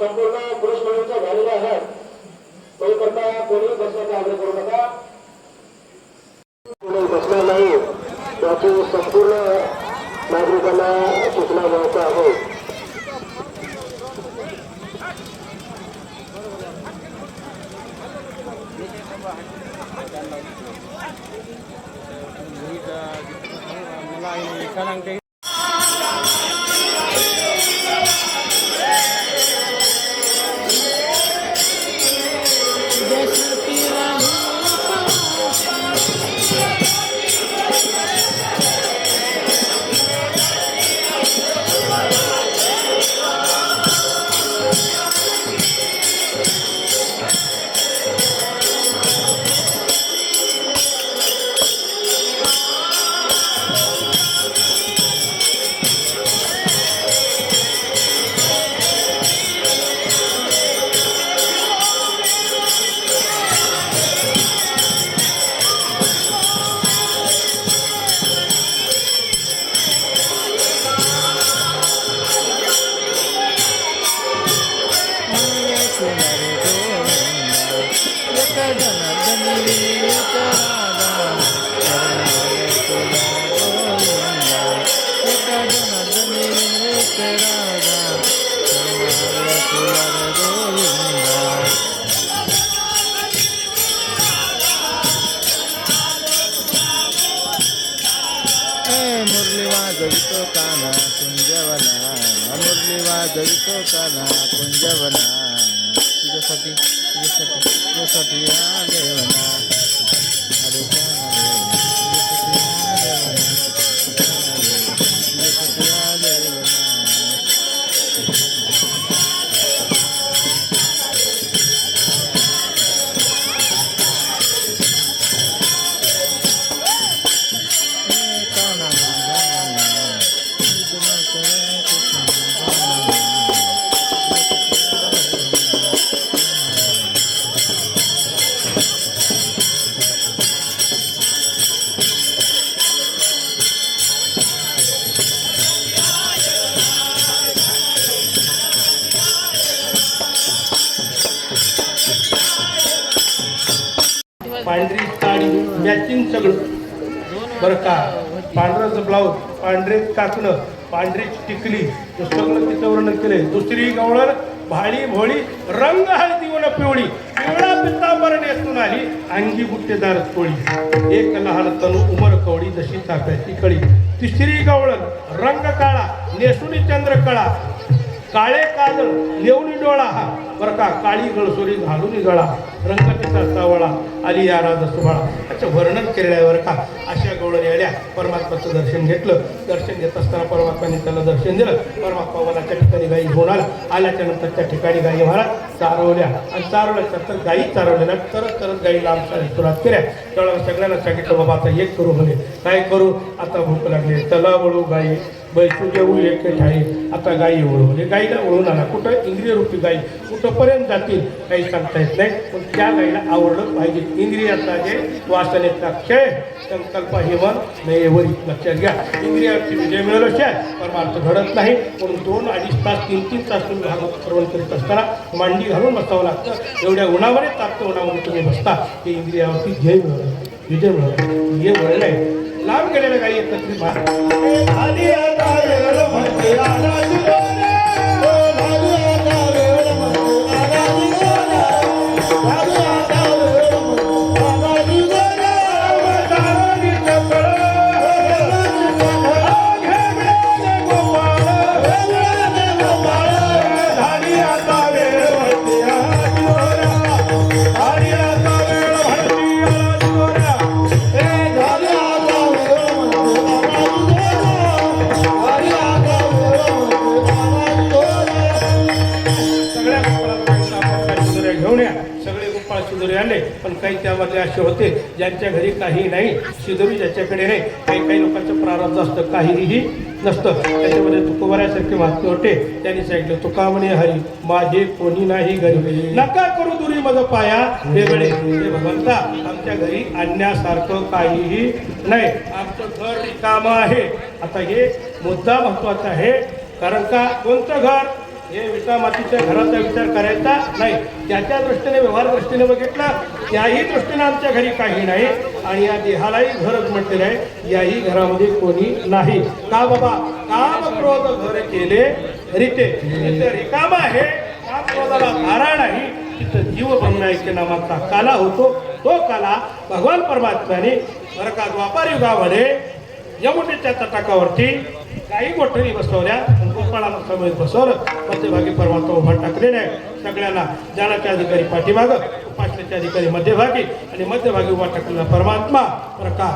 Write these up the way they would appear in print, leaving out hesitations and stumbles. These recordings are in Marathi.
संपूर्ण पुरुष मंडळींच्या झालेल्या आहेत. कोणी करता कोणी बसण्याचा आग्रह करू नका. कोणी बसणार नाही त्याची संपूर्ण नागरिकांना सूचना द्यायचा आहे. वाजवितो काना कुंजवना मुरली वाजवितो काना कुंजवना तुझ्यासाठी तुझ्यासाठी तुझ्यासाठी देवना अरे पांढरी साडी मॅचिंग सगळं बरं का. पांढरं ब्लाऊज, पांढरे काकणं, पांढरी टिकली सगळं तिचं वर्णन केलंय. दुसरी गवळण भाळी भोळी रंग हळदी वन पिवळी पिवळा पितांबर नेसून आली अंगी बुट्टेदार पोळी. एक लहान तनू उमर कवळी जशी चाफ्याची कळी. तिसरी गवळण रंग काळा नेसुनी चंद्रकळा काळे काजळ लेवणी डोळा हा बरं का. काळी गळसोरी घालून गळा रंग तिचा सावळा आली या राज सुभाळा. याचं वर्णन केलेलं बरं का. अशा गवळणी आल्या परमात्माचं दर्शन घेतलं. दर्शन घेत असताना परमात्माने त्याला दर्शन दिलं. परमात्मा वनाच्या ठिकाणी गायी घेऊन आल्याच्या नंतर त्या ठिकाणी गायी महाराज चारवल्या आणि चारवल्यानंतर गायी चारवल्या ना तरत गायी लांब सुरुवात केल्या. त्यावेळेला सगळ्यांना सांगितलं बाबा आता एक करू म्हणे. काय करू आता भूक लागली चला वळू गायी बैसू जेवू एक ठाई. आता गायी वळू म्हणजे गाईला वळून आला. कुठं इंद्रिय रूपी गायी कुठंपर्यंत जातील काही सांगता येत नाही. पण त्या गाईला आवडलं पाहिजे. इंद्रियाचा जे वासनेचा क्षय संकल्प हिमन नयेवरी लक्षात घ्या. इंद्रियाची विजय मिळवल्याशिवाय परमार्थ घडत नाही. म्हणून 2-2.5 तास 3-3 तास तुम्ही भागवत श्रवण करीत असताना मांडी घालून बसावं लागतं. एवढ्या उन्हामध्ये ताप्त उन्हामध्ये तुम्ही बसता ते इंद्रियावरती जय मिळवलं विजय मिळवलं हे वळण आहे. लांब गेलेल्या गाई एकत्रित घेऊन या. सगळे गोपाळ शिदोरी आले, पण काही त्यामध्ये असे होते ज्यांच्या घरी काही नाही, शिदोरी ज्याच्याकडे नाही. काही काही लोकांचं प्रारब्ध असतं, काहीही नसतं. त्याच्यामध्ये तुकोबाऱ्यासारखे महात्मे होते. त्यांनी सांगितलं, तुका म्हणे हरी माझे कोणी नाही घरी, नका करू दुरी मज पाया वेगळे. हे भगवंता, आमच्या घरी आणण्यासारखं काहीही नाही, आमचं घर रिकामं आहे. आता हे मुद्दा महत्वाचा आहे, कारण का कोणतं घर, हे विटा मातीच्या घराचा विचार करायचा नाही. त्याच्या दृष्टीने, व्यवहार दृष्टीने बघितलं, त्याही दृष्टीने आमच्या घरी काही नाही. आणि या देहालाही घरच म्हटलेलं आहे, याही घरामध्ये कोणी नाही. का बाबा, काम क्रोध घर केले रिते, तिथे रिकाम आहे, काम क्रोधाला धारा नाही. तिथं जीव ब्रह्मायके नामाचा काला होतो. तो काला भगवान परमात्म्याने बरं का द्वापार युगामध्ये यमुनेच्या तटाकावरती काही गोठणी बसवल्या, गोपाळाला समेत बसवलं. मध्यभागी परमात्मा उभा टाकलेला आहे. सगळ्यांना ज्ञानाच्या अधिकारी पाठीमागं, उपासनेच्या अधिकारी मध्यभागी, आणि मध्यभागी उभा टाकलेला परमात्मा बरं का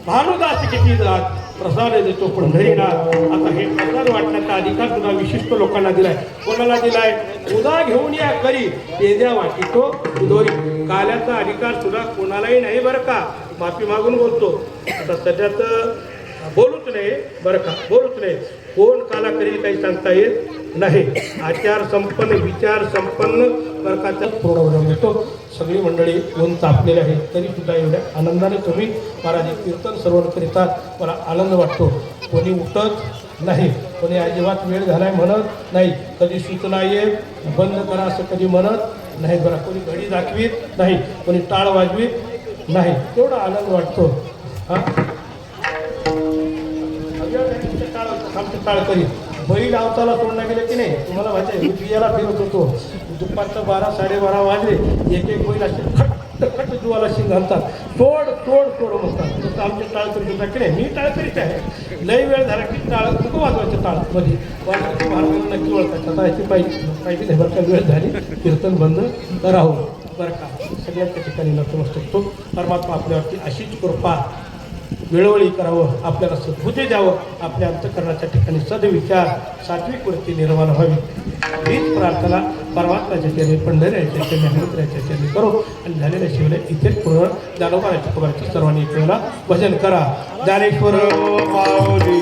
भानुदास किती जात प्रसाद देतो पंढरीनाथ. आता हे प्रसाद वाटण्याचा अधिकार सुद्धा विशिष्ट लोकांना दिलाय. कोणाला दिलाय? उदा घेऊन या करी पेद्या वाटितो उदोरी. काल्याचा अधिकार सुद्धा कोणालाही नाही बरं का. माफी मागून बोलतो. आता सध्यात बोलूच नाही बरं का, बोलूच नाही. कोण काला करील काही सांगता येत नाही. आचार संपन्न, विचार संपन्न बरं का, त्यात पूर्ण मिळतो. सगळी मंडळी ऊन तापलेली आहे, तरी सुद्धा एवढ्या आनंदाने तुम्ही महाराज कीर्तन श्रवण करीतात. मला आनंद वाटतो. कोणी उठत नाही, कोणी अजिबात वेळ झालाय म्हणत नाही, कधी सूचना येत बंद करा असं कधी म्हणत नाही बरं. कोणी घडी दाखवीत नाही, कोणी टाळ वाजवीत नाही. तेवढा आनंद वाटतो. हां, आमचं टाळ करीत बैल आवताला सोडला गेलं की नाही, तुम्हाला माहिती आहे. मी बियाला फिरत होतो, दुपारचं 12-12:30 वाजले. एक एक बैल असे खट्ट खट्ट जीवाला शिंग घालतात, सोड सोड सोड म्हणतात. तसं आमचे टाळ करीत होता की नाही. मी टाळ करीत आहे. लई वेळ झाला की टाळ नको वाजवायचं. टाळ मध्ये वाजवायचं, महाराजांना नक्की ओळखायचं. आता याची पाहिजे नाही बरं का, वेळ झाली, कीर्तन बंद राहू बरं का. सगळ्यांच्या ठिकाणी नतमस्तक होतो. परमात्मा आपल्यावरती अशीच कृपा वेळोवेळी करावं, आपल्याला सद्बुद्धी द्यावं, आपल्या अंतःकरणाच्या ठिकाणी सद्विचार सात्विक वृत्ती निर्माण व्हावी. हीच प्रार्थना परमात्म्याच्या चरणी, पंढरीच्या चरणी, हनुमंतराच्या चरणी करू. आणि झालेल्या शिवले इथेच पूर्ण ज्ञानोबाराच्या कुमाराच्या सर्वांनी एकवेळेला भजन करा. ज्ञानेश्वर माऊली